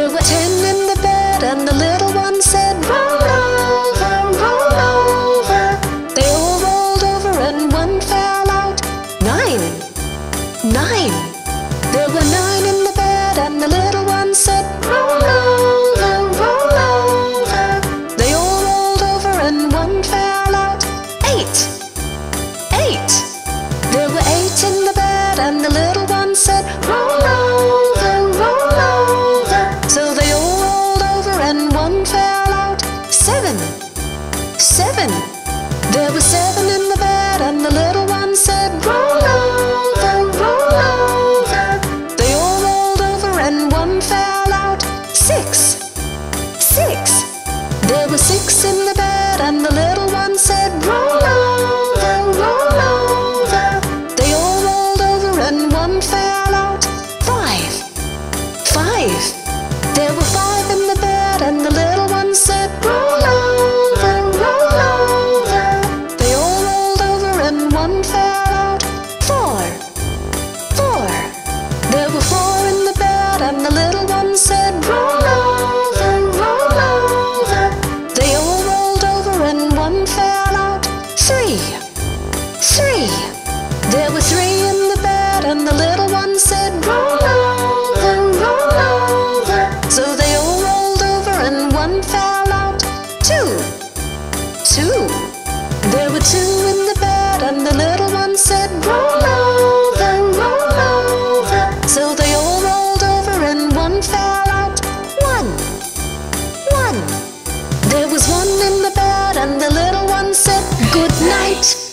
There were 10 in the bed, and the little one said, roll over, roll over. They all rolled over and one fell out. 9, 9. There were 9 in the bed, and the little one said, roll over, roll over. They all rolled over and one fell out. 8, 8. There were 8 in the bed, and the little one said, roll over, roll over. So they all rolled over and one fell out. 7, 7. There were 7 in the bed, and the little one said, roll over, roll over. They all rolled over and one fell out. 6, 6. There were 6 in the bed, and the little one said, roll over, roll over. They all rolled over and one fell out. 5, 5. There were 5 in the bed, and the little one said, roll over, roll over. They all rolled over and one fell out. 4, 4. There were 4 in the bed, and the little one said, roll over, roll over. They all rolled over and one fell out. 3, 3. There were 3 in the bed, and the little one said, roll over, roll over. So they all rolled over and one fell out. 2, 2. There were 2 in the bed, and the little one said, roll over, roll over. So they all rolled over and one fell out. 1, 1. There was 1 in the bed, and the little one said, good night.